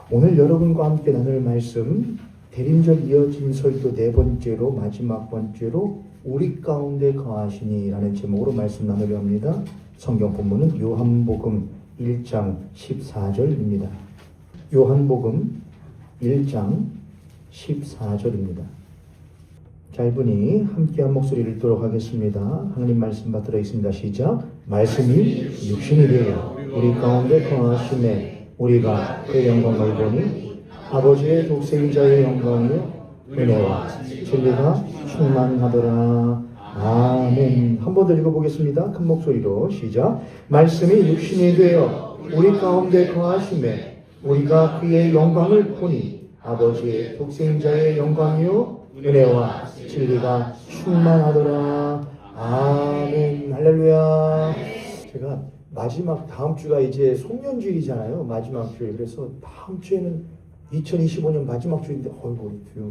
오늘 여러분과 함께 나눌 말씀 대림절 이어진 설교 네 번째로 마지막 번째로 우리 가운데 거하시니라는 제목으로 말씀 나누려 합니다. 성경 본문은 요한복음 1장 14절입니다. 요한복음 1장 14절입니다. 짧으니 함께 한 목소리를 읽도록 하겠습니다. 하나님 말씀 받들어 있습니다. 시작. 말씀이 육신이 되어 우리 가운데 거하심에 우리가 그 영광을 보니 아버지의 독생자의 영광이요 은혜와 진리가 충만하더라. 아멘. 한 번 더 읽어보겠습니다. 큰 목소리로 시작. 말씀이 육신이 되어 우리 가운데 거하심에 우리가 그의 영광을 보니 아버지의 독생자의 영광이요 은혜와 진리가 충만하더라. 아멘. 할렐루야. 제가 마지막 다음 주가 이제 송년주일이잖아요. 마지막 주일. 그래서 다음 주에는 2025년 마지막 주일인데 우리 두영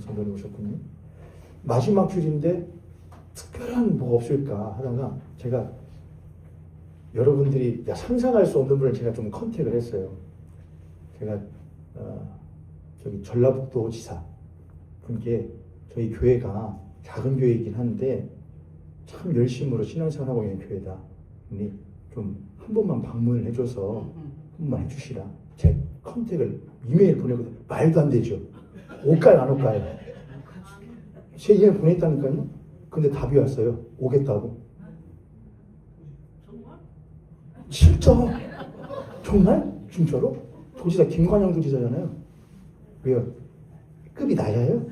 선배님 오셨군요. 마지막 주일인데 특별한 뭐 없을까 하다가 제가 여러분들이 상상할 수 없는 분을 제가 좀 컨택을 했어요. 제가 저기 전라북도 지사 분께 저희 교회가 작은 교회이긴 한데 참 열심으로 신앙생활하고 있는 교회다. 우리 좀 한 번만 방문을 해줘서 한 번만 해주시라. 제 컨택을 이메일 보내거든요. 말도 안 되죠. 올까요 안 올까요? 제 이메일 보냈다니까요. 근데 답이 왔어요. 오겠다고. 진짜? 정말? 진짜로? 도지사 김관영 도지사잖아요. 왜요? 급이 낮아요?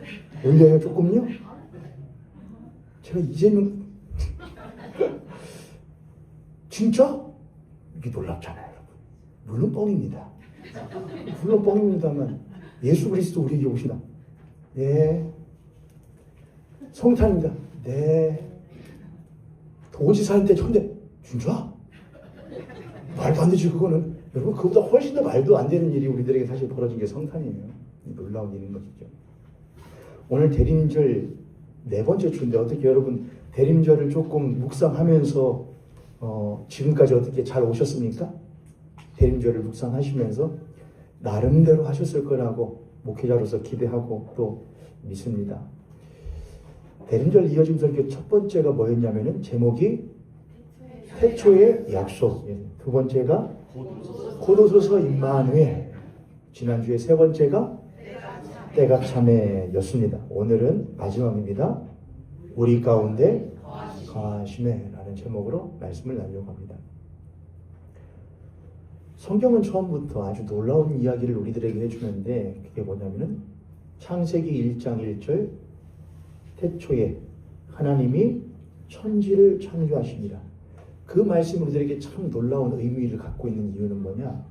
올려요 조금요? 제가 이재명 진짜? 이게 놀랍잖아요, 여러분. 물론 뻥입니다. 물론 뻥입니다만 예수 그리스도 우리에게 오시나? 네. 성탄입니다. 네. 도지사한테 천대 진짜? 말도 안 되지 그거는. 여러분 그보다 훨씬 더 말도 안 되는 일이 우리들에게 사실 벌어진 게 성탄이에요. 놀라운 일인 것이죠. 오늘 대림절 네 번째 주인데 어떻게 여러분 대림절을 조금 묵상하면서 지금까지 어떻게 잘 오셨습니까? 대림절을 묵상하시면서 나름대로 하셨을 거라고 목회자로서 기대하고 또 믿습니다. 대림절 이어진 설교 첫 번째가 뭐였냐면은 제목이 태초의 약속, 두 번째가 고도소서 임마누엘, 지난주에 세 번째가 때가 참에였습니다. 오늘은 마지막입니다. 우리 가운데 거하심에라는 제목으로 말씀을 나누려고 합니다. 성경은 처음부터 아주 놀라운 이야기를 우리들에게 해주는데 그게 뭐냐면은 창세기 1장 1절 태초에 하나님이 천지를 창조하시니라. 그 말씀이 우리들에게 참 놀라운 의미를 갖고 있는 이유는 뭐냐?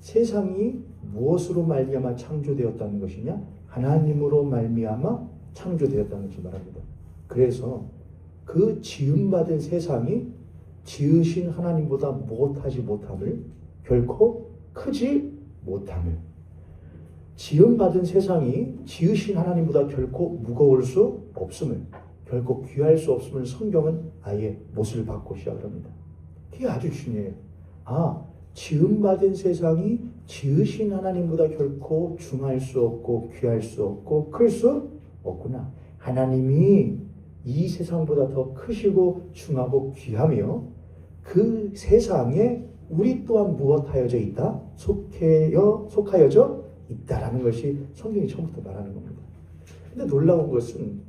세상이 무엇으로 말미암아 창조되었다는 것이냐? 하나님으로 말미암아 창조되었다는 것을 말합니다. 그래서 그 지음받은 세상이 지으신 하나님보다 못하지 못함을, 결코 크지 못함을, 지음받은 세상이 지으신 하나님보다 결코 무거울 수 없음을, 결코 귀할 수 없음을 성경은 아예 못을 박고 시작을 합니다. 그게 아주 중요해요. 지음받은 세상이 지으신 하나님보다 결코 중할 수 없고 귀할 수 없고 클 수 없구나. 하나님이 이 세상보다 더 크시고 중하고 귀하며 그 세상에 우리 또한 무엇하여져 있다? 속하여져 있다라는 것이 성경이 처음부터 말하는 겁니다. 근데 놀라운 것은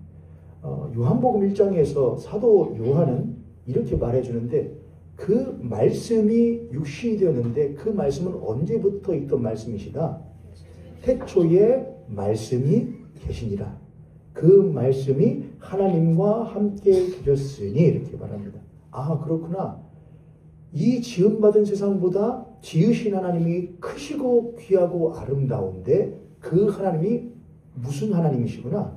요한복음 1장에서 사도 요한은 이렇게 말해주는데 그 말씀이 육신이 되었는데 그 말씀은 언제부터 있던 말씀이시다? 태초에 말씀이 계시니라. 그 말씀이 하나님과 함께 계셨으니 이렇게 말합니다. 그렇구나. 이 지음받은 세상보다 지으신 하나님이 크시고 귀하고 아름다운데 그 하나님이 무슨 하나님이시구나?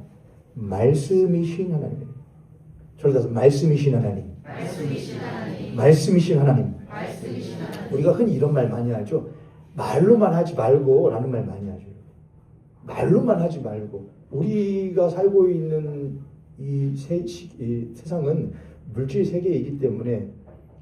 말씀이신 하나님이에요. 저를 따서 말씀이신 하나님. 말씀이신 하나님. 우리가 흔히 이런 말 많이 하죠. 말로만 하지 말고 라는 말 많이 하죠. 말로만 하지 말고. 우리가 살고 있는 이 세상은 물질 세계이기 때문에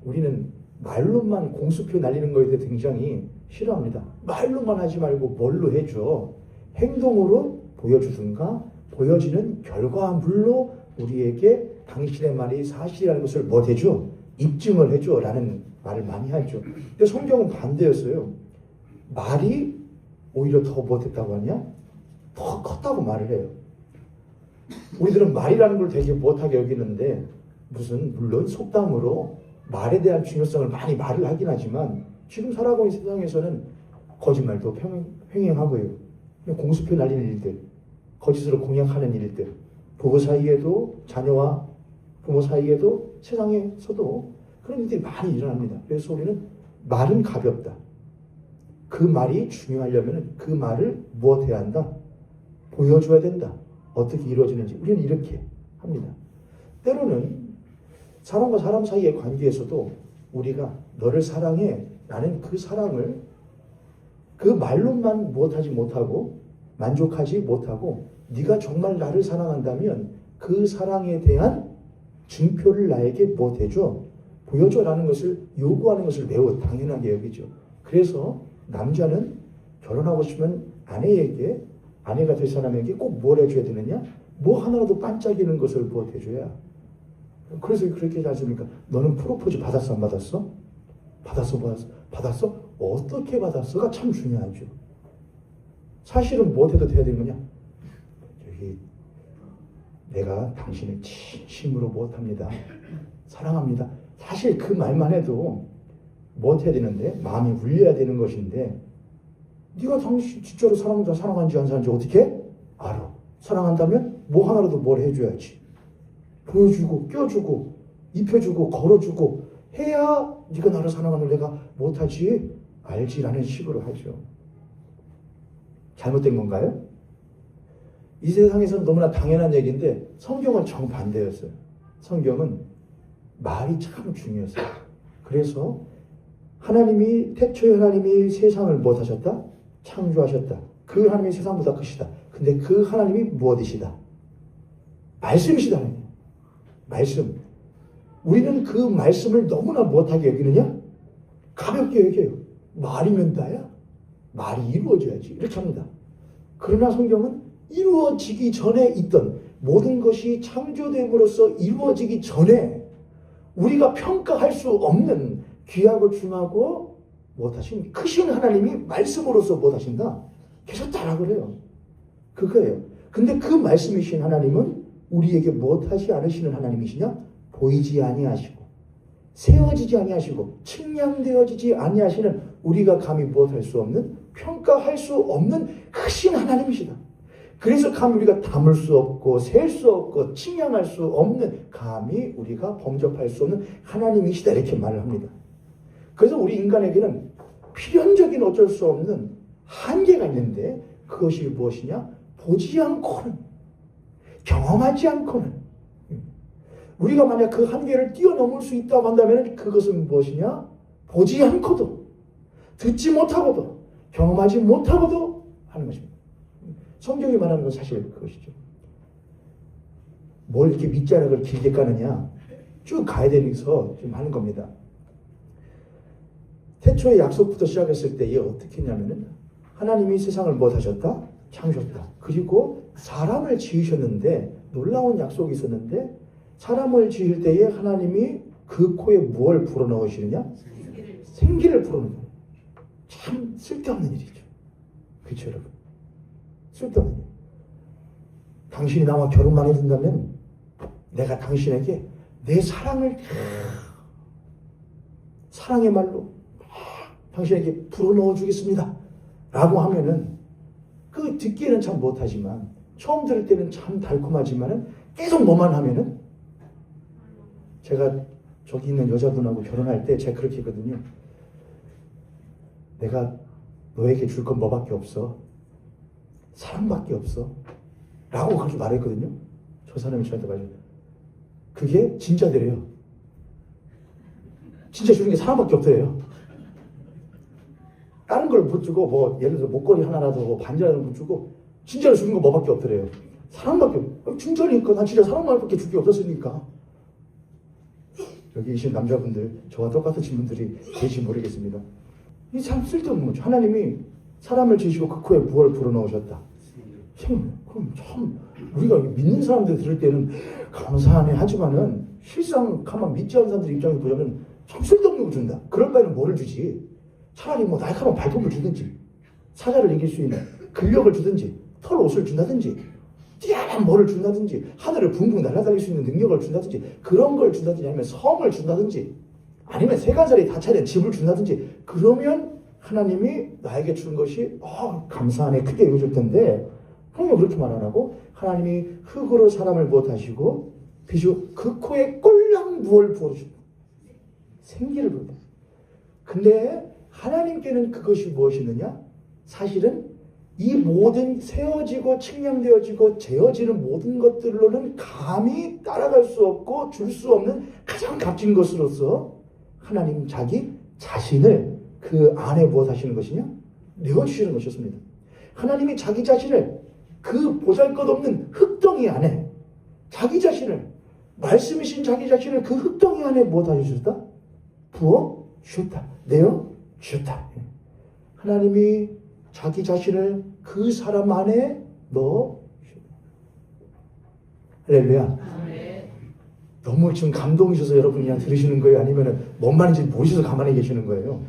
우리는 말로만 공수표 날리는 거에 대해 굉장히 싫어합니다. 말로만 하지 말고 뭘로 해줘. 행동으로 보여주든가 보여지는 결과물로 우리에게 당신의 말이 사실이라는 것을 뭐 해줘? 입증을 해줘 라는 말을 많이 하죠. 근데 성경은 반대였어요. 말이 오히려 더 못했다고 하냐? 더 컸다고 말을 해요. 우리들은 말이라는 걸 되게 못하게 여기는데 물론 속담으로 말에 대한 중요성을 많이 말을 하긴 하지만 지금 살아가고 있는 세상에서는 거짓말도 횡행하고요. 공수표 날리는 일들, 거짓으로 공약하는 일들, 부부 사이에도 자녀와 부모 사이에도 세상에서도 그런 일들이 많이 일어납니다. 그래서 우리는 말은 가볍다. 그 말이 중요하려면 그 말을 무엇해야 한다? 보여줘야 된다. 어떻게 이루어지는지 우리는 이렇게 합니다. 때로는 사람과 사람 사이의 관계에서도 우리가 너를 사랑해 라는 그 사랑을 그 말로만 무엇하지 못하고 만족하지 못하고 네가 정말 나를 사랑한다면 그 사랑에 대한 증표를 나에게 무엇해줘? 보여줘라는 것을 요구하는 것을 매우 당연하게 여기죠. 그래서 남자는 결혼하고 싶으면 아내가 될 사람에게 꼭 뭘 해줘야 되느냐? 뭐 하나라도 반짝이는 것을 무엇해줘야. 그래서 그렇게 하지 않습니까? 너는 프로포즈 받았어 안 받았어? 받았어? 어떻게 받았어가 참 중요하죠. 사실은 무엇해도 돼야 되는 거냐? 내가 당신을 진심으로 무엇합니다. 사랑합니다. 사실 그 말만 해도 무엇해야 되는데 마음이 울려야 되는 것인데 네가 당신 진짜로 사랑한지 안 사랑한지 어떻게 알아? 사랑한다면 뭐 하나라도 뭘 해줘야지. 보여주고 껴주고 입혀주고 걸어주고 해야 네가 나를 사랑하는 내가 못하지 알지라는 식으로 하죠. 잘못된 건가요? 이 세상에서는 너무나 당연한 얘기인데 성경은 정반대였어요. 성경은 말이 참 중요했어요. 그래서 태초에 하나님이 세상을 무엇하셨다? 창조하셨다. 그 하나님이 세상보다 크시다. 근데 그 하나님이 무엇이시다? 말씀이시다. 말씀. 우리는 그 말씀을 너무나 못하게 여기느냐? 가볍게 여겨요. 말이면 다야. 말이 이루어져야지. 이렇게 합니다. 그러나 성경은 이루어지기 전에 있던 모든 것이 창조됨으로써 이루어지기 전에 우리가 평가할 수 없는 귀하고 중하고 못하신 크신 하나님이 말씀으로써 못하신다. 계셨다라고 그래요. 그거예요. 근데 그 말씀이신 하나님은 우리에게 못하지 않으시는 하나님이시냐? 보이지 아니하시고 세워지지 아니하시고 측량되어지지 아니하시는 우리가 감히 무엇할 수 없는 평가할 수 없는 크신 하나님이시다. 그래서 감히 우리가 담을 수 없고 셀 수 없고 측량할 수 없는 감히 우리가 범접할 수 없는 하나님이시다 이렇게 말을 합니다. 그래서 우리 인간에게는 필연적인 어쩔 수 없는 한계가 있는데 그것이 무엇이냐? 보지 않고는 경험하지 않고는 우리가 만약 그 한계를 뛰어넘을 수 있다고 한다면 그것은 무엇이냐? 보지 않고도 듣지 못하고도 경험하지 못하고도 하는 것입니다. 성경이 말하는 건 사실 그것이죠. 뭘 이렇게 밑자락을 길게 까느냐? 쭉 가야 되면서 지금 하는 겁니다. 태초의 약속부터 시작했을 때에 어떻게 했냐면은 하나님이 세상을 무엇하셨다? 창조했다. 그리고 사람을 지으셨는데 놀라운 약속이 있었는데 사람을 지을 때에 하나님이 그 코에 무엇을 불어넣으시느냐? 생기를 불어넣는 참 쓸데없는 일이죠. 그렇죠 여러분? 쓸데없는 일. 당신이 나와 결혼만 해준다면 내가 당신에게 내 사랑을 사랑의 말로 당신에게 불어넣어 주겠습니다 라고 하면은 그 듣기에는 참 못하지만 처음 들을 때는 참 달콤하지만은 계속 뭐만 하면은 제가 저기 있는 여자분하고 결혼할 때 제가 그렇게 했거든요. 내가 너에게 줄 건 뭐밖에 없어. 사랑밖에 없어. 라고 그렇게 말했거든요. 저 사람이 저한테 말해요. 그게 진짜더래요. 진짜 주는 게 사랑밖에 없더래요. 다른 걸 못 주고 뭐 예를 들어 목걸이 하나라도 뭐 반지라도 못 주고 진짜로 주는 거 뭐밖에 없더래요. 사랑밖에 없어. 진짜니까 난 진짜 사랑만밖에 줄 게 없었으니까. 여기 계신 남자분들, 저와 똑같으신 분들이 계신지 모르겠습니다. 이 참 쓸데없는 거죠. 하나님이 사람을 지으시고 그 코에 무엇을 불어넣으셨다. 그럼 참 우리가 믿는 사람들 들을 때는 감사하네 하지만은 실상 가만 믿지 않는 사람들 입장에서 보자면 참 쓸데없는 거 준다. 그럴 바에는 뭐를 주지? 차라리 뭐 날카로운 발톱을 주든지, 사자를 이길 수 있는 근력을 주든지, 털 옷을 준다든지, 띠아란 뭐를 준다든지, 하늘을 붕붕 날아다닐 수 있는 능력을 준다든지, 그런 걸 준다든지, 아니면 성을 준다든지, 아니면 세간살이 다 차린 집을 준다든지, 그러면 하나님이 나에게 준 것이 감사하네 크게 여겨질 텐데, 하나님은 그렇게 말 안 하고 하나님이 흙으로 사람을 무엇하시고 비주 그 코에 꼴랑 무엇을 부어주시고 생기를 부어. 근데 하나님께는 그것이 무엇이느냐? 사실은 이 모든 세워지고 측량되어지고 재어지는 모든 것들로는 감히 따라갈 수 없고 줄 수 없는 가장 값진 것으로서 하나님 자기 자신을 그 안에 무엇하시는 것이냐? 내어주시는 것이었습니다. 하나님이 자기 자신을 그 보잘것없는 흙덩이 안에 자기 자신을 말씀이신 자기 자신을 그 흙덩이 안에 무엇하셨다? 부어 주셨다. 내어 주셨다. 하나님이 자기 자신을 그 사람 안에 넣어 주셨다. 할렐루야. 너무 지금 감동이셔서 여러분이 그냥 들으시는 거예요? 아니면 뭔 말인지 모르셔서 가만히 계시는 거예요?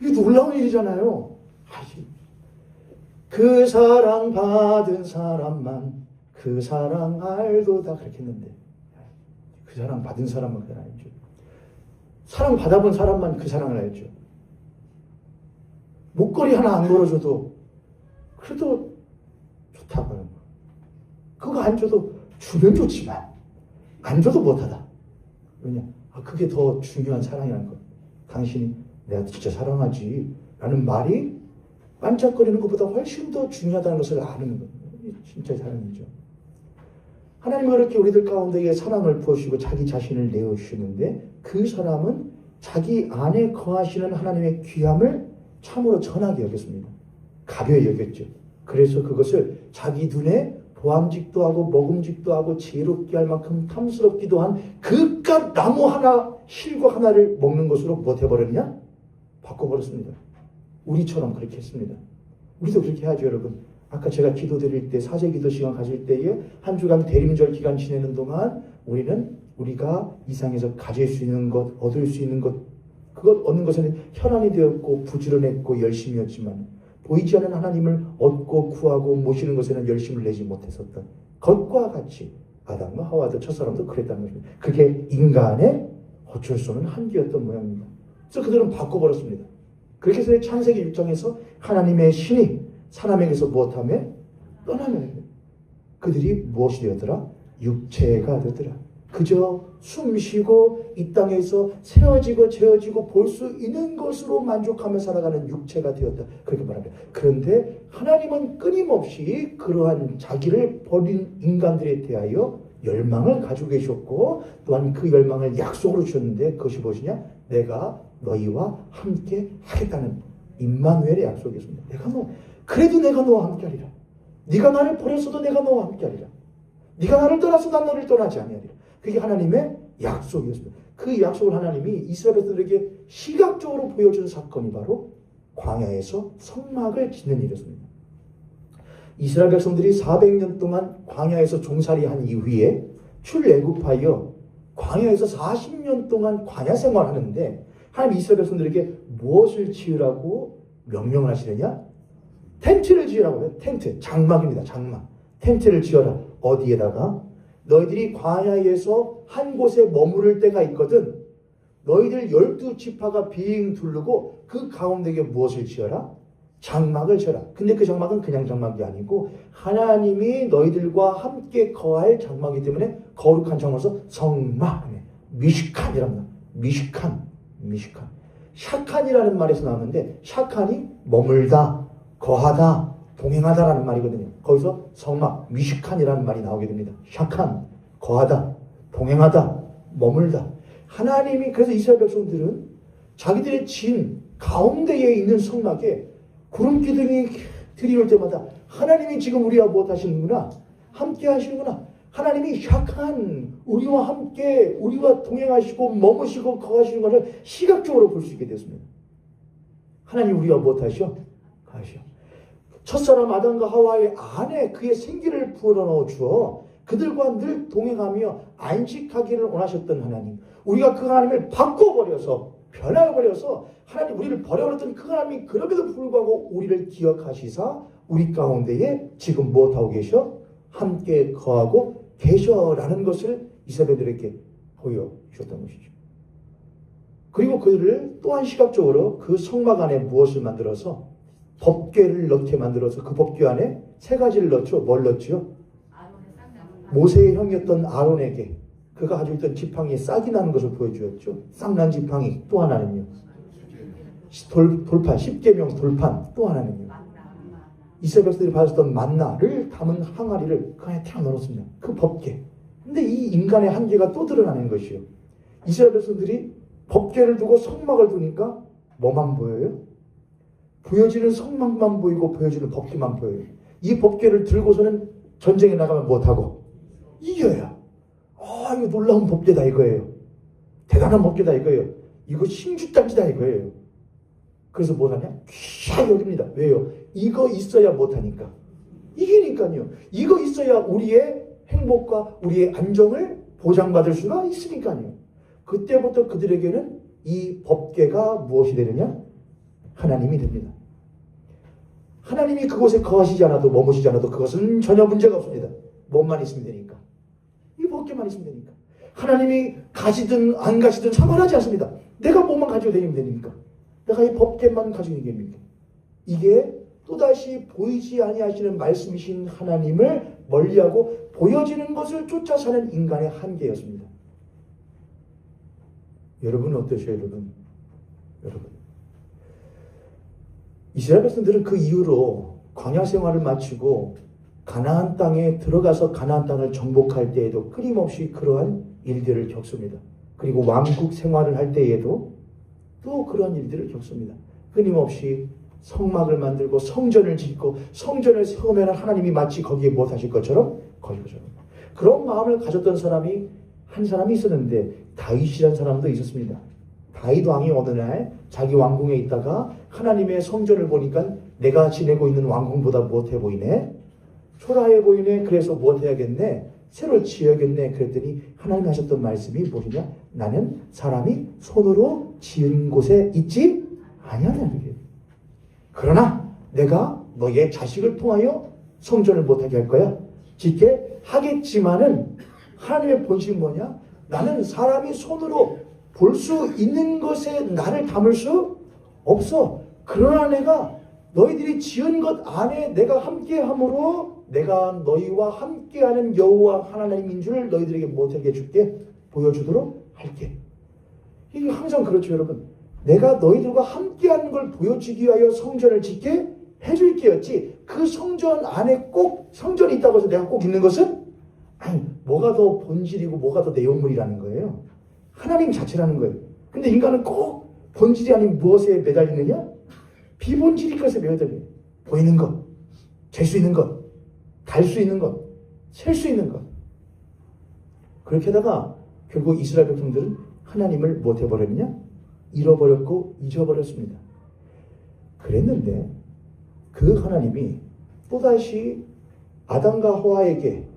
이게 놀라운 일이잖아요. 그 사랑 받은 사람만 그 사랑 알도다 그렇게 했는데, 그 사랑 받은 사람만 그 사랑 알죠. 사랑 받아본 사람만 그 사랑을 알죠. 목걸이 하나 안 걸어줘도 그래도 좋다고요. 그거 안 줘도 주면 좋지만 안 줘도 못하다. 왜냐? 그게 더 중요한 사랑이라는 것. 당신이 내가 진짜 사랑하지 라는 말이 반짝거리는 것보다 훨씬 더 중요하다는 것을 아는 것. 진짜 사랑이죠. 하나님은 그렇게 우리들 가운데에 사랑을 부어주시고 자기 자신을 내어주시는데, 그 사람은 자기 안에 거하시는 하나님의 귀함을 참으로 전하게 여겼습니다. 가벼이 여겼죠. 그래서 그것을 자기 눈에 보암직도 하고 먹음직도 하고 지혜롭게 할 만큼 탐스럽기도 한 그깟 나무 하나, 실과 하나를 먹는 것으로 못해버렸냐? 바꿔버렸습니다. 우리처럼 그렇게 했습니다. 우리도 그렇게 하죠, 여러분. 아까 제가 기도 드릴 때, 사제 기도 시간 가질 때에 한 주간 대림절 기간 지내는 동안 우리는 우리가 이 세상에서 가질 수 있는 것, 얻을 수 있는 것, 그것 얻는 것에는 혈안이 되었고 부지런했고 열심이었지만, 보이지 않는 하나님을 얻고 구하고 모시는 것에는 열심을 내지 못했었던 것과 같이 아담과 하와도 첫사람도 그랬다는 것입니다. 그게 인간의 어쩔 수 없는 한계였던 모양입니다. 그래서 그들은 바꿔버렸습니다. 그렇게 해서 창세기 6장에서 하나님의 신이 사람에게서 무엇하며 떠나면 그들이 무엇이 되었더라? 육체가 되더라. 그저 숨쉬고 이 땅에서 세워지고 재어지고 볼 수 있는 것으로 만족하며 살아가는 육체가 되었다. 그렇게 말합니다. 그런데 하나님은 끊임없이 그러한 자기를 버린 인간들에 대하여 열망을 가지고 계셨고, 또한 그 열망을 약속으로 주셨는데, 그것이 무엇이냐? 내가 너희와 함께 하겠다는 임마누엘의 약속이었습니다. 그래도 내가 너와 함께 하리라. 네가 나를 버렸어도 내가 너와 함께 하리라. 네가 나를 떠나서 난 너를 떠나지 아니하리라. 그게 하나님의 약속이었습니다. 그 약속을 하나님이 이스라엘 백성들에게 시각적으로 보여준 사건이 바로 광야에서 성막을 짓는 일이었습니다. 이스라엘 백성들이 400년 동안 광야에서 종살이한 이후에 출애굽하여 광야에서 40년 동안 광야 생활하는데, 하나님 이스라엘 백성들에게 무엇을 지으라고 명령을 하시느냐? 텐트를 지으라고 해요. 텐트, 장막입니다. 장막. 텐트를 지어라. 어디에다가? 너희들이 광야에서 한 곳에 머무를 때가 있거든. 너희들 12지파가 빙 두르고 그 가운데에 무엇을 지어라? 장막을 지어라. 근데 그 장막은 그냥 장막이 아니고 하나님이 너희들과 함께 거할 장막이기 때문에 거룩한 장막에서 성막, 미슈칸이랍니다. 미슈칸. 샤칸이라는 말에서 나오는데, 샤칸이 머물다, 거하다, 동행하다라는 말이거든요. 거기서 성막, 미슈칸이라는 말이 나오게 됩니다. 샤칸, 거하다, 동행하다, 머물다. 하나님이, 그래서 이스라엘 백성들은 자기들의 진 가운데에 있는 성막에 구름 기둥이 들이올 때마다 하나님이 지금 우리와 무엇 하시는구나? 함께 하시는구나. 하나님이 착한 우리와 함께 우리와 동행하시고 머무시고 거하시는 것을 시각적으로 볼 수 있게 됐습니다. 하나님 우리와 무엇하시오? 가시오. 첫사람 아담과 하와의 안에 그의 생기를 불어넣어 주어 그들과 늘 동행하며 안식하기를 원하셨던 하나님, 우리가 그 하나님을 바꿔버려서 변화해버려서 하나님 우리를 버려버렸던 그 하나님이 그럼에도 불구하고 우리를 기억하시사 우리 가운데에 지금 무엇하고 계셔? 함께 거하고 계셔라는 것을 이스라엘들에게 보여주셨던 것이죠. 그리고 그들을 또한 시각적으로 그 성막 안에 무엇을 만들어서 법궤를 넣게 만들어서 그 법궤 안에 세 가지를 넣죠. 뭘 넣죠? 모세의 형이었던 아론에게 그가 가지고 있던 지팡이에 싹이 나는 것을 보여주었죠. 싹난 지팡이. 또 하나는요, 돌판, 십계명 돌판. 또 하나는요, 이스라엘 백성들이 받았던 만나를 담은 항아리를 그 안에 탁 넣었습니다. 그 법궤. 근데 이 인간의 한계가 또 드러나는 것이요, 이스라엘 백성들이 법궤를 두고 성막을 두니까 뭐만 보여요? 보여지는 성막만 보이고 보여지는 법궤만 보여요. 이 법궤를 들고서는 전쟁에 나가면 못하고 이겨야. 이거 놀라운 법궤다 이거예요. 대단한 법궤다 이거예요. 이거 신주단지다 이거예요. 그래서 뭐하냐? 귀하게 여깁니다. 왜요? 이거 있어야 못하니까. 이기니까요. 이거 있어야 우리의 행복과 우리의 안정을 보장받을 수가 있으니까요. 그때부터 그들에게는 이 법궤가 무엇이 되느냐? 하나님이 됩니다. 하나님이 그곳에 거하시지 않아도 머무시지 않아도 그것은 전혀 문제가 없습니다. 몸만 있으면 되니까. 이 법궤만 있으면 되니까. 하나님이 가시든 안 가시든 상관하지 않습니다. 내가 몸만 가지고 다니면 되니까. 내가 이 법궤만 가지고 있는 겁니까? 이게 또다시 보이지 아니하시는 말씀이신 하나님을 멀리하고 보여지는 것을 쫓아 사는 인간의 한계였습니다. 여러분은 어떠세요, 여러분? 이스라엘 백성들은 그 이후로 광야 생활을 마치고 가나안 땅에 들어가서 가나안 땅을 정복할 때에도 끊임없이 그러한 일들을 겪습니다. 그리고 왕국 생활을 할 때에도 또 그런 일들을 겪습니다. 끊임없이 성막을 만들고 성전을 짓고 성전을 세우면 하나님이 마치 거기에 무엇하실 것처럼 거길 것처럼 그런 마음을 가졌던 사람이 한 사람이 있었는데 다윗이라는 사람도 있었습니다. 다윗 왕이 어느 날 자기 왕궁에 있다가 하나님의 성전을 보니까 내가 지내고 있는 왕궁보다 못해 보이네. 초라해 보이네. 그래서 못해야겠네. 새로 지어야겠네. 그랬더니 하나님 하셨던 말씀이 무엇이냐? 나는 사람이 손으로 지은 곳에 있지 아니하냐. 그러나 내가 너의 자식을 통하여 성전을 못하게 할 거야. 짓게 하겠지만은 하나님의 본심이 뭐냐? 나는 사람이 손으로 볼 수 있는 것에 나를 담을 수 없어. 그러나 내가 너희들이 지은 것 안에 내가 함께함으로 내가 너희와 함께하는 여호와 하나님인 줄 너희들에게 못하게 해줄게. 보여주도록 할게. 이게 항상 그렇죠, 여러분. 내가 너희들과 함께하는 걸 보여주기 위하여 성전을 짓게 해줄게였지. 그 성전 안에 꼭 성전이 있다고 해서 내가 꼭 있는 것은 아니, 뭐가 더 본질이고 뭐가 더 내용물이라는 거예요. 하나님 자체라는 거예요. 근데 인간은 꼭 본질이 아닌 무엇에 매달리느냐? 비본질이 것에 매달려요. 보이는 것, 잴 수 있는 것, 갈 수 있는 것, 셀 수 있는 것. 그렇게 하다가 결국 이스라엘 백성들은 하나님을 못 해버렸느냐? 잃어버렸고 잊어버렸습니다. 그랬는데 그 하나님이 또다시 아담과 하와에게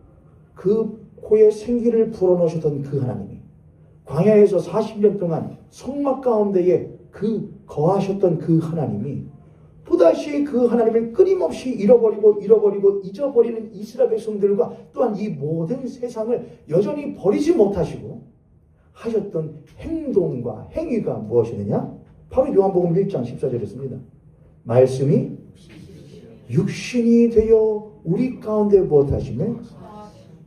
그 코에 생기를 불어넣으셨던 그 하나님이 광야에서 40년 동안 성막 가운데에 그 거하셨던 그 하나님이 또다시 그 하나님을 끊임없이 잃어버리고 잊어버리는 이스라엘 백성들과 또한 이 모든 세상을 여전히 버리지 못하시고 하셨던 행동과 행위가 무엇이느냐? 바로 요한복음 1장 14절이었습니다. 말씀이 육신이 되어 우리 가운데 무엇하시매?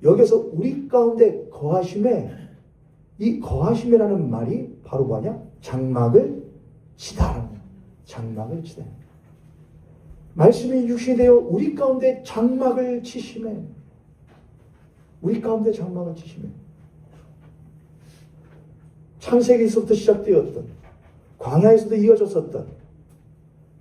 여기서 우리 가운데 거하심에, 이 거하심이라는 말이 바로 뭐냐? 장막을 치다라는 거예요. 장막을 치다. 말씀이 육신이 되어 우리 가운데 장막을 치심에, 우리 가운데 장막을 치심에, 창세기에서부터 시작되었던, 광야에서도 이어졌었던,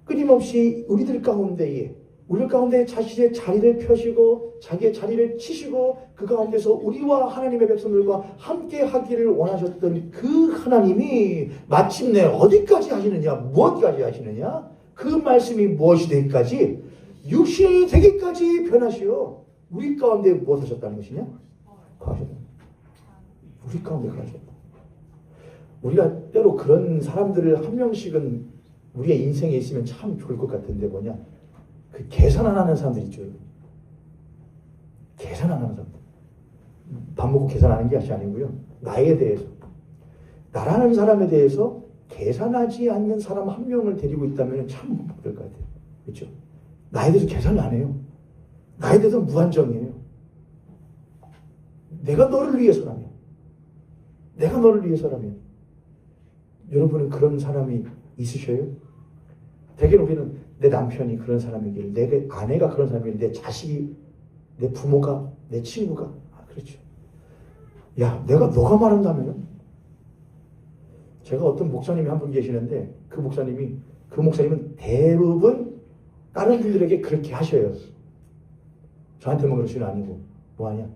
끊임없이 우리들 가운데에 우리 가운데 자신의 자리를 펴시고 자기의 자리를 치시고 그 가운데서 우리와 하나님의 백성들과 함께 하기를 원하셨던 그 하나님이 마침내 어디까지 하시느냐, 무엇까지 하시느냐, 그 말씀이 무엇이 되기까지, 육신이 되기까지 변하시어 우리 가운데 무엇 하셨다는 것이냐? 거하셨다. 우리 가운데 거하셨다. 우리가 때로 그런 사람들을 한 명씩은 우리의 인생에 있으면 참 좋을 것 같은데 뭐냐? 그 계산 안 하는 사람들 있죠. 계산 안 하는 사람들. 밥 먹고 계산하는 게 아니고요. 나에 대해서. 나라는 사람에 대해서 계산하지 않는 사람 한 명을 데리고 있다면 참 그럴 것 같아요. 그렇죠? 나에 대해서 계산을 안 해요. 나에 대해서 무한정이에요. 내가 너를 위해서라면. 내가 너를 위해서라면. 여러분은 그런 사람이 있으셔요? 대개 우리는 내 남편이 그런 사람이길, 내 아내가 그런 사람이길, 내 자식이, 내 부모가, 내 친구가, 그렇죠. 야, 너가 말한다면, 제가 어떤 목사님이 한 분 계시는데, 그 목사님은 대부분 다른 분들에게 그렇게 하셔요. 저한테만 그러시는 아니고, 뭐하냐?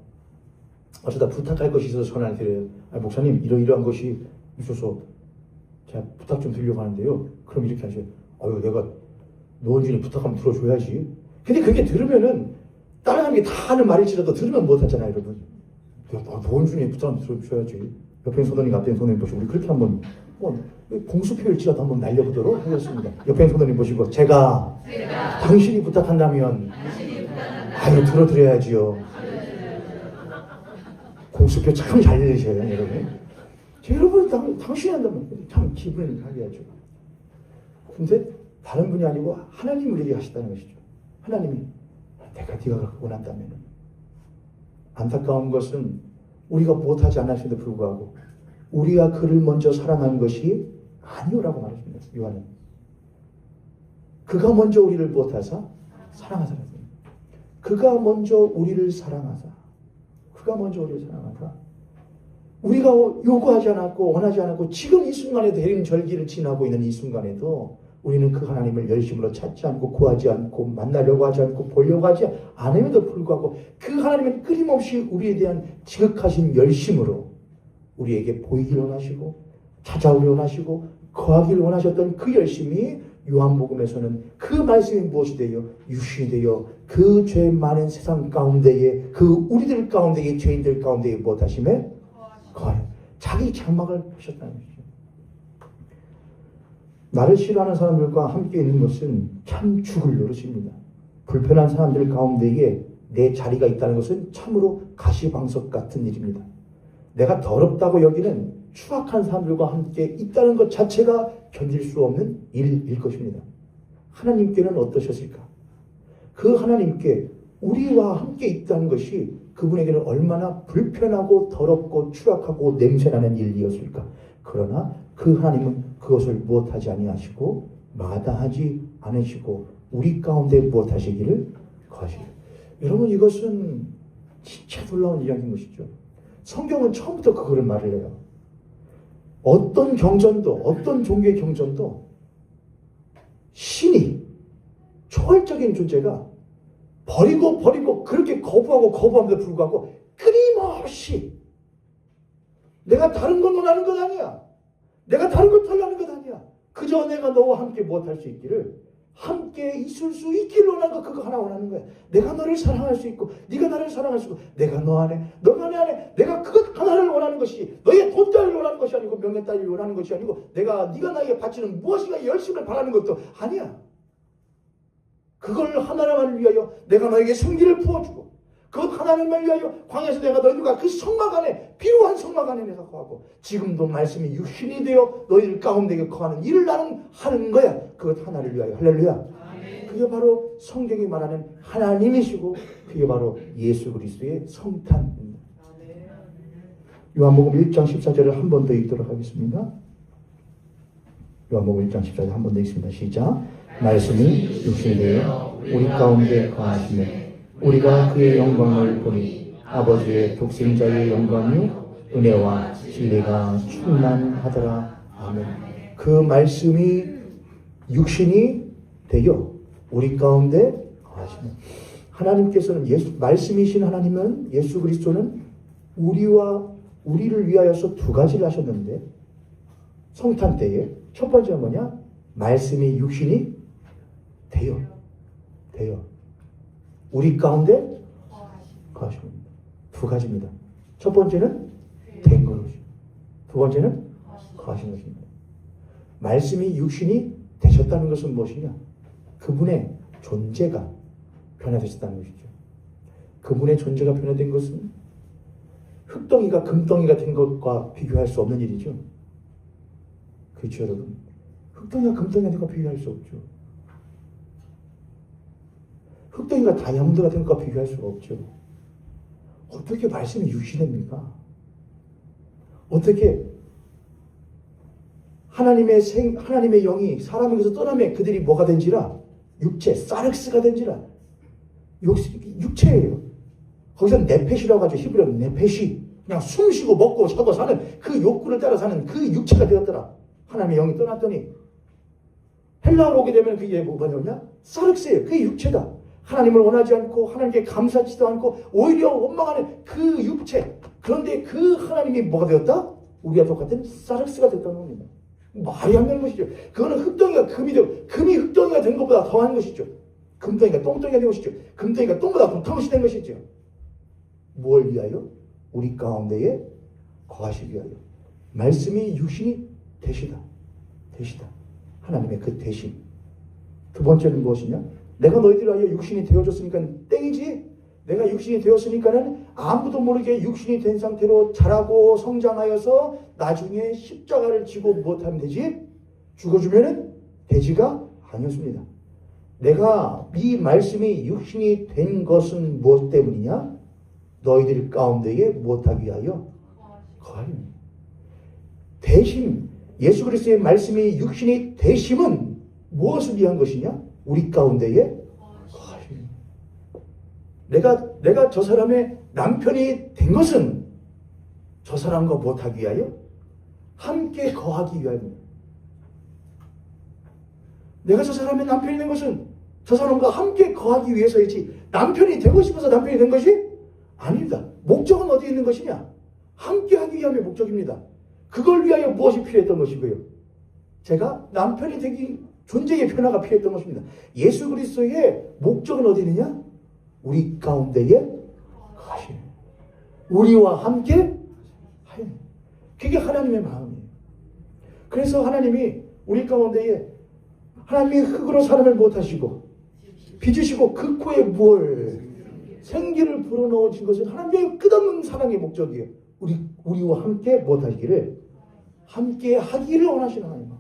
어쩌다 부탁할 것이 있어서 전화를 드려요. 목사님, 이러이러한 것이 있어서 제가 부탁 좀 드리려고 하는데요. 그럼 이렇게 하셔요. 내가 노원준이 부탁하면 들어줘야지. 근데 그게 들으면은 다른 사람이 다 하는 말일지라도 들으면 못하잖아요, 여러분. 노원준이 부탁하면 들어줘야지. 옆에 있는 소도님, 앞에 있는 소도님 보시고 우리 그렇게 한번 공수표일지라도 한번 날려보도록 하겠습니다. 옆에 있는 소도님 보시고 제가 당신이 부탁한다면 들어드려야지요. 공수표 참 잘 내셔요, 여러분. 여러분 당신이 한다면 참 기분이 하게하죠. 근데 다른 분이 아니고 하나님이 우리에게 하시다는 것이죠. 하나님이 내가 네가 원한다면. 안타까운 것은 우리가 못하지 않았음에도 불구하고 우리가 그를 먼저 사랑한 것이 아니오라고 말했습니다. 요한은. 그가 먼저 우리를 못하사 사랑하사. 그가 먼저 우리를 사랑하사. 그가 먼저 우리를 사랑하사. 우리가 요구하지 않았고 원하지 않았고 지금 이 순간에도 대림절기를 지나고 있는 이 순간에도 우리는 그 하나님을 열심으로 찾지 않고 구하지 않고 만나려고 하지 않고 보려고 하지 않음에도 불구하고 그 하나님은 끊임없이 우리에 대한 지극하신 열심으로 우리에게 보이길 원하시고 찾아오길 원하시고 거하길 원하셨던 그 열심이 요한복음에서는 그 말씀이 무엇이 되어 육신이 되어 그 죄 많은 세상 가운데에 그 우리들 가운데에 죄인들 가운데에 무엇하심에 거하여 자기 장막을 하셨다는 것이죠. 나를 싫어하는 사람들과 함께 있는 것은 참 죽을 노릇입니다. 불편한 사람들 가운데에 내 자리가 있다는 것은 참으로 가시방석 같은 일입니다. 내가 더럽다고 여기는 추악한 사람들과 함께 있다는 것 자체가 견딜 수 없는 일일 것입니다. 하나님께는 어떠셨을까? 그 하나님께 우리와 함께 있다는 것이 그분에게는 얼마나 불편하고 더럽고 추악하고 냄새나는 일이었을까? 그러나 그 하나님은 그것을 무엇하지 아니하시고 마다하지 않으시고 우리 가운데 무엇하시기를 거하시길. 여러분, 이것은 진짜 놀라운 이야기인 것이죠. 성경은 처음부터 그거를 말을 해요. 어떤 경전도, 어떤 종교의 경전도 신이, 초월적인 존재가 버리고 그렇게 거부함에도 불구하고 끊임없이 내가 다른 걸 원하는 것 아니야. 내가 다른 걸 달라는 것 아니야. 그저 내가 너와 함께 무엇할 수 있기를, 함께 있을 수 있기를 원하는 거, 그거 하나 원하는 거야. 내가 너를 사랑할 수 있고 네가 나를 사랑할 수 있고 내가 너 안에 너가 내 안에, 내가 그것 하나를 원하는 것이 너의 돈 따위를 원하는 것이 아니고 명예 따위를 원하는 것이 아니고 네가 나에게 바치는 무엇인가 열심을 바라는 것도 아니야. 그걸 하나님을 위하여 내가 너에게 생기를 부어주고 그것 하나님을 위하여 광야에서 내가 너희들과 그 성막 안에, 필요한 성막 안에 내가 거하고 지금도 말씀이 육신이 되어 너희들 가운데 거하는 일을 나는 하는 거야. 그것 하나를 위하여. 할렐루야. 그게 바로 성경이 말하는 하나님이시고 그게 바로 예수 그리스도의 성탄입니다. 요한복음 1장 14절을 한 번 더 읽도록 하겠습니다. 요한복음 1장 14절 한 번 더 읽습니다. 시작. 말씀이 육신이 되어 우리 가운데 거하시며 우리가 그의 영광을 보니 아버지의 독생자의 영광이요 은혜와 진리가 충만하더라. 아멘. 그 말씀이 육신이 되어 우리 가운데 거하시네. 하나님께서는 말씀이신 하나님은 예수 그리스도는 우리를 위하여서 두 가지를 하셨는데 성탄 때에 첫 번째는 뭐냐? 말씀이 육신이 되어 우리 가운데 거하십니다. 두 가지입니다. 첫 번째는 된 것이고 두 번째는 거하신 것입니다. 말씀이 육신이 되셨다는 것은 무엇이냐? 그분의 존재가 변화되셨다는 것이죠. 그분의 존재가 변화된 것은 흙덩이가 금덩이가 된 것과 비교할 수 없는 일이죠. 그렇죠, 여러분? 흙덩이가 금덩이가 된 것과 비교할 수 없죠. 흙덩이가 다이아몬드가 된 것과 비교할 수가 없죠. 어떻게 말씀이 육신입니까? 어떻게 하나님의 영이 사람에게서 떠나면 그들이 뭐가 된지라? 육체, 사륵스가 된지라. 육체예요. 거기서 네펫이라고 하죠. 히브리어 네펫이 그냥 숨쉬고 먹고 자고 사는 그 욕구를 따라 사는 그 육체가 되었더라. 하나님의 영이 떠났더니 헬라어로 오게 되면 그게 뭐가 되었냐? 사륵스예요. 그게 육체다. 하나님을 원하지 않고 하나님께 감사하지도 않고 오히려 원망하는 그 육체. 그런데 그 하나님이 뭐가 되었다? 우리와 똑같은 사륵스가 됐다는 겁니다. 말이 안 되는 것이죠. 그거는 흙덩이가 금이 되고 금이 흙덩이가 된 것보다 더한 것이죠. 금덩이가 똥덩이가 된 것이죠. 금덩이가 똥보다 더 텅이 된 것이죠. 뭘 위하여? 우리 가운데에 거하시기 위하여. 말씀이 육신이 되시다. 하나님의 그 되심. 두 번째는 무엇이냐? 내가 너희들 위하여 육신이 되어졌으니까 땡이지. 내가 육신이 되었으니까는 아무도 모르게 육신이 된 상태로 자라고 성장하여서 나중에 십자가를 지고 무엇하면 되지? 죽어주면은 되지가 아니었습니다. 내가 이 말씀이 육신이 된 것은 무엇 때문이냐? 너희들 가운데에 무엇하기 위하여? 거하리. 대심, 예수 그리스도의 말씀이 육신이 되심은 무엇을 위한 것이냐? 우리 가운데에 거하리. 내가 저 사람의 남편이 된 것은 저 사람과 무엇하기 위하여? 함께 거하기 위하여입니다. 내가 저 사람의 남편이 된 것은 저 사람과 함께 거하기 위해서이지 남편이 되고 싶어서 남편이 된 것이 아닙니다. 목적은 어디에 있는 것이냐? 함께 하기 위함의 목적입니다. 그걸 위하여 무엇이 필요했던 것이고요? 제가 남편이 되기 존재의 변화가 필요했던 것입니다. 예수 그리스도의 목적은 어디 있느냐? 우리 가운데에 하시는 우리와 함께 하시는 그게 하나님의 마음이에요. 그래서 하나님이 우리 가운데에 하나님이 흙으로 사람을 못하시고 빚으시고 그 코에 뭘 생기를 불어넣으신 것은 하나님의 끝없는 사랑의 목적이에요. 우리와 함께 못하시기를 함께 하기를 원하시는 하나님.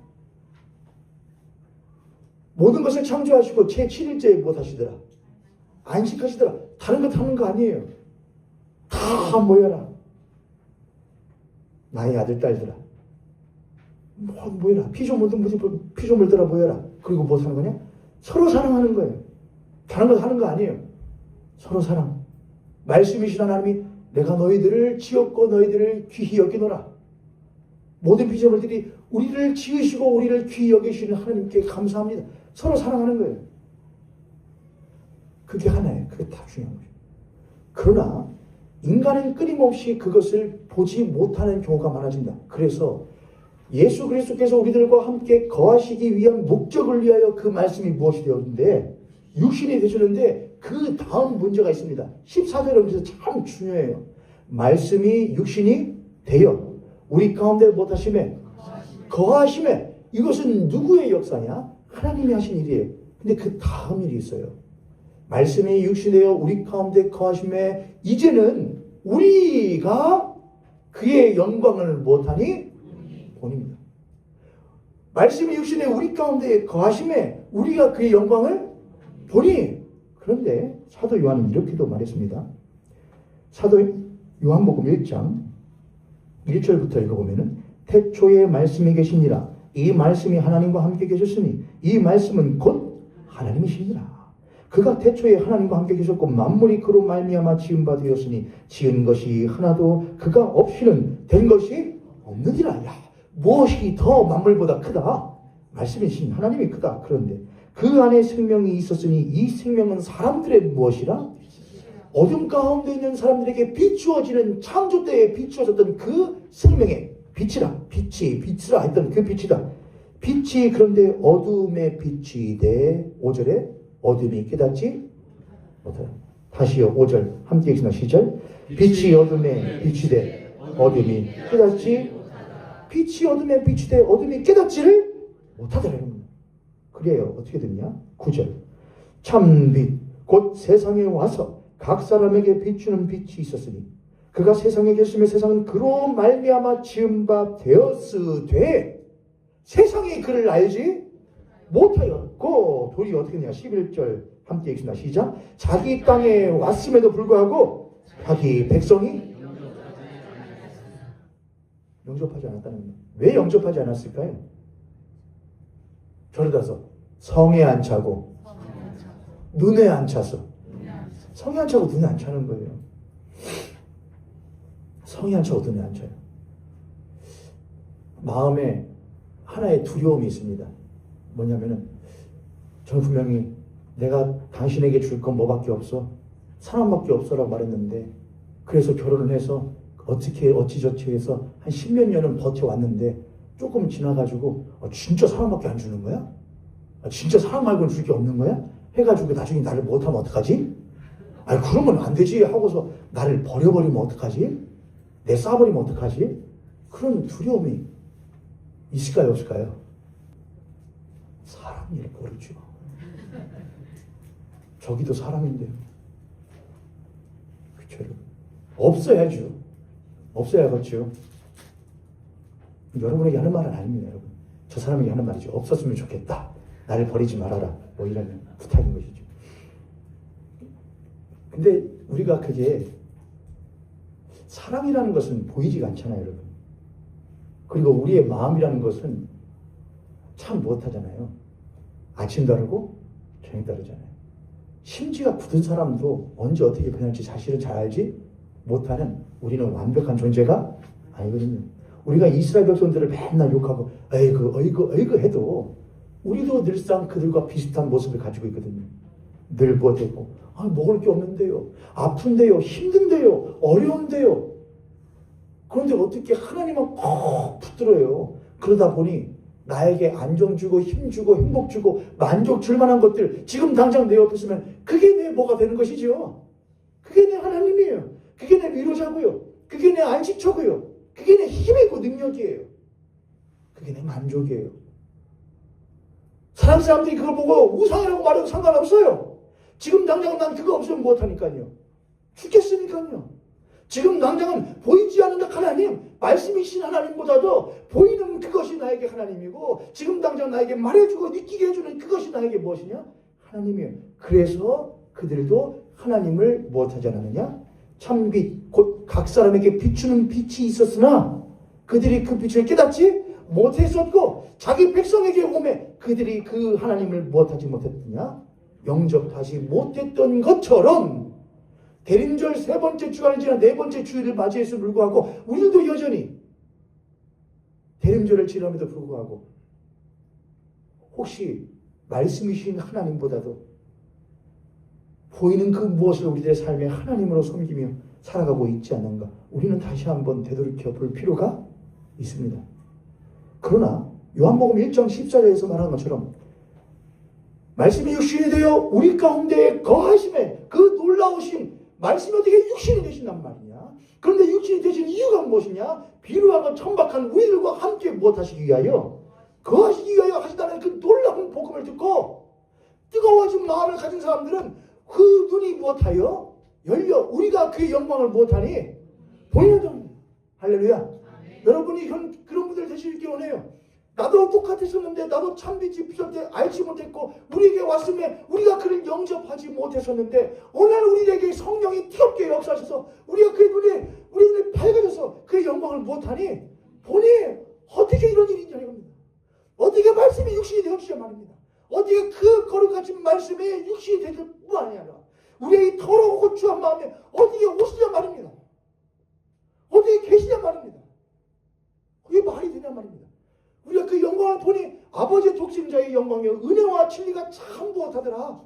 모든 것을 창조하시고 제7일째에 못하시더라. 안식하시더라. 다른 것 하는 거 아니에요. 다 모여라. 나의 아들 딸들아. 모여라. 피조물들아 모여라. 그리고 뭐 하는 거냐? 서로 사랑하는 거예요. 다른 것 하는 거 아니에요. 서로 사랑. 말씀이신 하나님이 내가 너희들을 지었고 너희들을 귀히 여기노라. 모든 피조물들이 우리를 지으시고 우리를 귀히 여기시는 하나님께 감사합니다. 서로 사랑하는 거예요. 그게 하나예요. 그게 다 중요한 거예요. 그러나 인간은 끊임없이 그것을 보지 못하는 경우가 많아진다. 그래서 예수 그리스도께서 우리들과 함께 거하시기 위한 목적을 위하여 그 말씀이 무엇이 되었는데 육신이 되셨는데 그 다음 문제가 있습니다. 14절에 보면서 참 중요해요. 말씀이 육신이 되어 우리 가운데 못하심에 거하심에 이것은 누구의 역사냐? 하나님이 하신 일이에요. 근데 그 다음 일이 있어요. 말씀이 육신이 되어 우리 가운데 거하심에 이제는 우리가 그의 영광을 못하니 본입니다. 말씀이 육신에 우리 가운데 거하심에 우리가 그의 영광을 보니. 그런데 사도 요한은 이렇게도 말했습니다. 사도 요한복음 1장 1절부터 읽어보면은 태초에 말씀이 계시니라. 이 말씀이 하나님과 함께 계셨으니 이 말씀은 곧 하나님이시니라. 그가 태초에 하나님과 함께 계셨고 만물이 그로 말미암아 지은 바 되었으니 지은 것이 하나도 그가 없이는 된 것이 없느니라. 야, 무엇이 더 만물보다 크다? 말씀이신 하나님이 크다. 그런데 그 안에 생명이 있었으니 이 생명은 사람들의 무엇이라? 어둠 가운데 있는 사람들에게 비추어지는 창조 때에 비추어졌던 그 생명의 빛이라. 빛이라 했던 그 빛이다. 빛이 그런데 어둠에 비추이되 5절에 어둠이 깨닫지 못하라. 다시요. 5절 함께 읽습니다. 시절. 빛이 어둠에 비추되 어둠이 깨닫지 빛이 어둠에 비추되 어둠이 깨닫지를 못하더라. 그래요. 어떻게 됐냐? 9절. 참 빛 곧 세상에 와서 각 사람에게 비추는 빛이 있었으니 그가 세상에 계시며 세상은 그로 말미암아 지은 바 되었으되 세상이 그를 알지 못하였고 돌이 어떻게 되냐? 11절 함께 읽습니다. 시작. 자기 땅에 왔음에도 불구하고 자기 백성이 영접하지 않았다는 거예요. 왜 영접하지 않았을까요? 저를 따서 성에 안 차고 눈에 안 차서. 성에 안 차고 눈에 안 차는 거예요. 성에 안 차고 눈에 안 차요. 마음에 하나의 두려움이 있습니다. 뭐냐면은 저는 분명히 내가 당신에게 줄 건 뭐밖에 없어? 사랑밖에 없어라고 말했는데 그래서 결혼을 해서 어떻게 어찌저찌 해서 한 10몇 년은 버텨왔는데 조금 지나가지고 진짜 사랑밖에 안 주는 거야? 진짜 사랑 말고는 줄 게 없는 거야? 해가지고 나중에 나를 못하면 어떡하지? 아니 그러면 안 되지 하고서 나를 버려버리면 어떡하지? 내 쏴버리면 어떡하지? 그런 두려움이 있을까요? 없을까요? 사람이 모르죠. 저기도 사람인데요. 그렇죠? 없어야죠. 없어야겠죠. 여러분에게 하는 말은 아닙니다. 여러분. 저 사람에게 하는 말이죠. 없었으면 좋겠다. 나를 버리지 말아라. 뭐 이런 부탁인 것이죠. 근데 우리가 그게 사랑이라는 것은 보이지가 않잖아요, 여러분. 그리고 우리의 마음이라는 것은 참 못하잖아요. 아침 다르고 저녁 다르잖아요. 심지가 굳은 사람도 언제 어떻게 변할지 사실은 잘 알지 못하는 우리는 완벽한 존재가 아니거든요. 우리가 이스라엘 백성들을 맨날 욕하고 어이구 해도 우리도 늘상 그들과 비슷한 모습을 가지고 있거든요. 늘 못했고 먹을 게 없는데요. 아픈데요. 힘든데요. 어려운데요. 그런데 어떻게 하나님은 꼭 붙들어요. 그러다 보니 나에게 안정 주고 힘 주고 행복 주고 만족 줄 만한 것들 지금 당장 내 옆에 있으면 그게 내 뭐가 되는 것이죠. 그게 내 하나님이에요. 그게 내 위로자고요. 그게 내 안식처고요. 그게 내 힘이고 능력이에요. 그게 내 만족이에요. 사람들이 그걸 보고 우상이라고 말해도 상관없어요. 지금 당장은 난 그거 없으면 못하니까요. 죽겠으니까요. 지금 당장은 보이지 않는 하나님, 말씀이신 하나님보다도 보이는 그것이 나에게 하나님이고 지금 당장 나에게 말해주고 느끼게 해주는 그것이 나에게 무엇이냐? 하나님이에요. 그래서 그들도 하나님을 무엇하지 않았느냐? 참빛, 곧 각 사람에게 비추는 빛이 있었으나 그들이 그 빛을 깨닫지 못했었고 자기 백성에게 오매 그들이 그 하나님을 무엇하지 못했느냐? 영접하지 못했던 것처럼 대림절 3번째 주간을 지나 4번째 주일을 맞이해서 불구하고 우리도 여전히 대림절을 지남에도 불구하고 혹시 말씀이신 하나님보다도 보이는 그 무엇을 우리들의 삶에 하나님으로 섬기며 살아가고 있지 않는가? 우리는 다시 한번 되돌이켜 볼 필요가 있습니다. 그러나 요한복음 1장 14절에서 말한 것처럼 말씀이 육신이 되어 우리 가운데 거하심에 그 놀라우신 말씀이 어떻게 육신이 되신단 말이냐? 그런데 육신이 되신 이유가 무엇이냐? 비루하고 천박한 우리들과 함께 무엇하시기 위하여? 거하시기 위하여 하시다는 그 놀라운 복음을 듣고 뜨거워진 마음을 가진 사람들은 그 눈이 무엇하여? 열려 우리가 그의 영광을 무엇하니? 보이는 점. 할렐루야. 아멘. 여러분이 그런 분들 되시길 원해요. 나도 똑같았었는데 나도 참빛이 비칠 때 알지 못했고 우리에게 왔음에 우리가 그를 영접하지 못했었는데 오늘 우리에게 성령이 뜨겁게 역사하셔서 우리가 그의 눈에 우리 눈이 밝아져서 그의 영광을 무엇하니? 보니 어떻게 이런 일이 있냐 이겁니다. 어떻게 말씀이 육신이 되었냐 말입니다. 어떻게 그 거룩하신 말씀이 육신이 되었을 뿐 아니라 우리의 더러우고 추한 마음에 어떻게 오시냐 말입니다. 어떻게 계시냐 말입니다. 그게 말이 되냐 말입니다. 우리가 그 영광을 보니 아버지의 독생자의 영광에 은혜와 진리가 참 무엇하더라?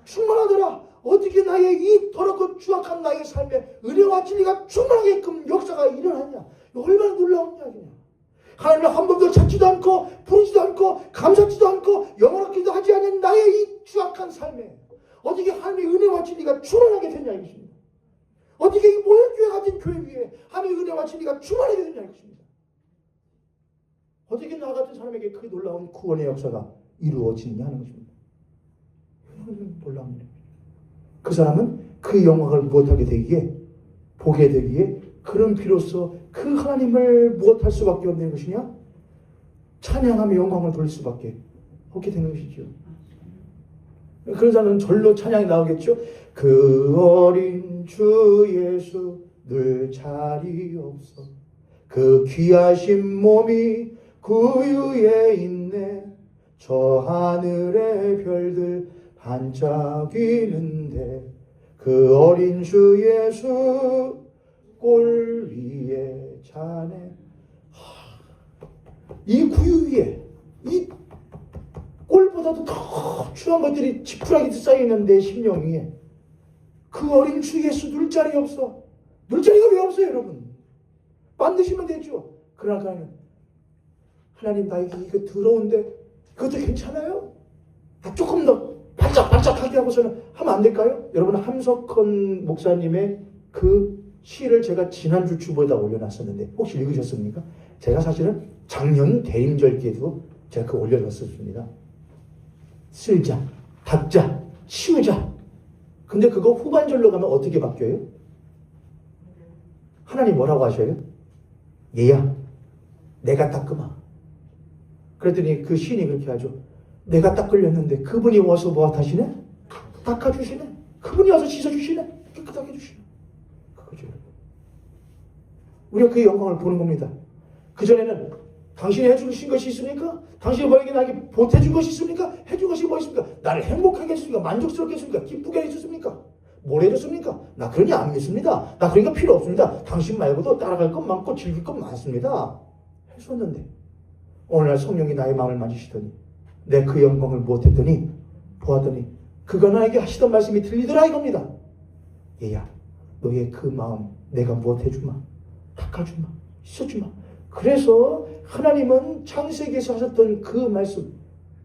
충만하더라. 어떻게 나의 이 더럽고 추악한 나의 삶에 은혜와 진리가 충만하게끔 역사가 일어나냐? 얼마나 놀라운 이야기냐. 하나님을 한 번도 찾지도 않고 부르지도 않고 감사지도 않고 영원하기도 하지 않은 나의 이 추악한 삶에 어떻게 하나님의 은혜와 진리가 충만하게 됐냐 이것입니다. 어떻게 이 모형교회 같은 교회 위에 하나님의 은혜와 진리가 충만하게 됐냐 이것입니다. 어떻게 나 같은 사람에게 그 놀라운 구원의 역사가 이루어지느냐 하는 것입니다. 놀라운 일. 그 사람은 그 영광을 무엇하게 되기에 보게 되기에 그런 비로소 그 하나님을 무엇할 수밖에 없는 것이냐? 찬양하며 영광을 돌릴 수밖에 없게 되는 것이죠. 그런 사람은 절로 찬양이 나오겠죠. 그 어린 주 예수 늘 자리 없어 그 귀하신 몸이 그 위에 있네 저 하늘의 별들 반짝이는데 그 어린 주 예수 꼴 위에 자네. 이 구유 위에 이 꼴보다도 더 추한 것들이 지푸라기 쌓여있는 내 심령 위에 그 어린 주 예수 눌 자리 없어. 눌 자리가 왜 없어요 여러분? 만드시면 되죠. 그러나 하나님 나에게 이거 더러운데 그것도 괜찮아요? 조금 더 반짝반짝하게 하고서는 하면 안 될까요? 여러분 함석헌 목사님의 그 시를 제가 지난주 주보에다 올려놨었는데 혹시 읽으셨습니까? 제가 사실은 작년 대림절기에도 제가 그거 올려놨었습니다. 쓸자, 닦자, 치우자. 근데 그거 후반절로 가면 어떻게 바뀌어요? 하나님 뭐라고 하셔요? 얘야 내가 닦으마. 그랬더니 그 시인이 그렇게 하죠. 내가 닦으려는데 그분이 와서 무엇하시네? 닦아주시네. 그분이 와서 씻어주시네. 깨끗하게 해주시네. 그거죠. 우리가 그의 영광을 보는 겁니다. 그전에는 당신이 해주신 것이 있습니까? 당신이 뭐에게 나에게 보태준 것이 있습니까? 해준 것이 뭐 있습니까? 나를 행복하게 해줬습니까? 만족스럽게 해줬습니까? 기쁘게 해줬습니까? 뭘 해줬습니까? 나 그러니 안 믿습니다. 나 그러니까 필요 없습니다. 당신 말고도 따라갈 것 많고 즐길 것 많습니다. 해줬는데 오늘날 성령이 나의 마음을 만지시더니 내 그 영광을 못했더니 보았더니 그가 나에게 하시던 말씀이 들리더라 이겁니다. 얘야 너의 그 마음 내가 못해주마. 닦아주마. 씻어주마. 그래서 하나님은 창세기에서 하셨던 그 말씀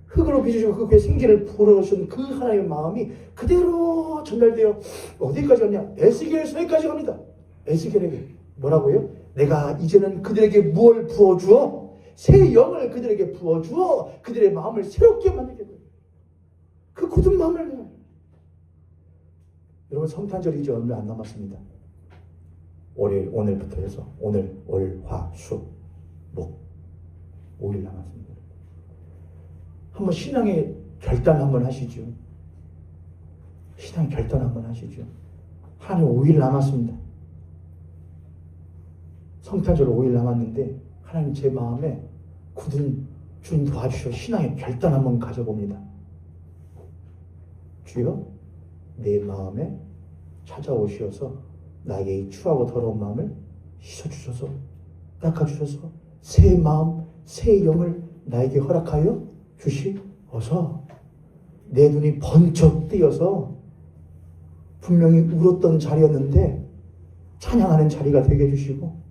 흙으로 빚으시고 그 귀에 생기를 불어오신 그 하나님의 마음이 그대로 전달되어 어디까지 갔냐? 에스겔서에까지 갑니다. 에스겔에게 뭐라고요? 내가 이제는 그들에게 무엇을 부어주어? 새 영을 그들에게 부어주어 그들의 마음을 새롭게 만들겠다. 그 굳은 마음을 내가. 여러분 성탄절이 이제 얼마 안 남았습니다. 오늘부터 해서 오늘, 월, 화, 수, 목 5일 남았습니다. 한번 신앙의 결단 한번 하시죠. 신앙의 결단 한번 하시죠. 하나님 5일 남았습니다. 성탄절 5일 남았는데 하나님 제 마음에 굳은 주님 도와주셔 신앙의 결단 한번 가져봅니다. 주여 내 마음에 찾아오시어서 나에게 이 추하고 더러운 마음을 씻어주셔서 닦아주셔서 새 마음 새 영을 나에게 허락하여 주시어서 내 눈이 번쩍 뜨여서 분명히 울었던 자리였는데 찬양하는 자리가 되게 해주시고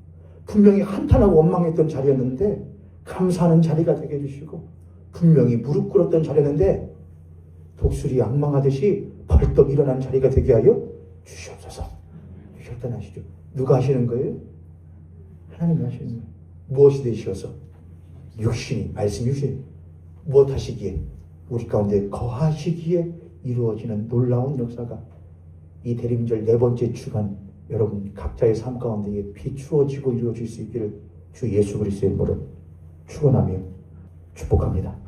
분명히 한탄하고 원망했던 자리였는데 감사하는 자리가 되게 해주시고 분명히 무릎 꿇었던 자리였는데 독수리 악망하듯이 벌떡 일어난 자리가 되게 하여 주시옵소서. 결단하시죠. 누가 하시는 거예요? 하나님이 하시는 거예요. 무엇이 되시어서? 육신이, 말씀 육신이 무엇 하시기에? 우리 가운데 거하시기에 이루어지는 놀라운 역사가 이 대림절 네 번째 주간 여러분 각자의 삶 가운데에 비추어지고 이루어질 수 있기를 주 예수 그리스도의 이름으로 축원하며 축복합니다.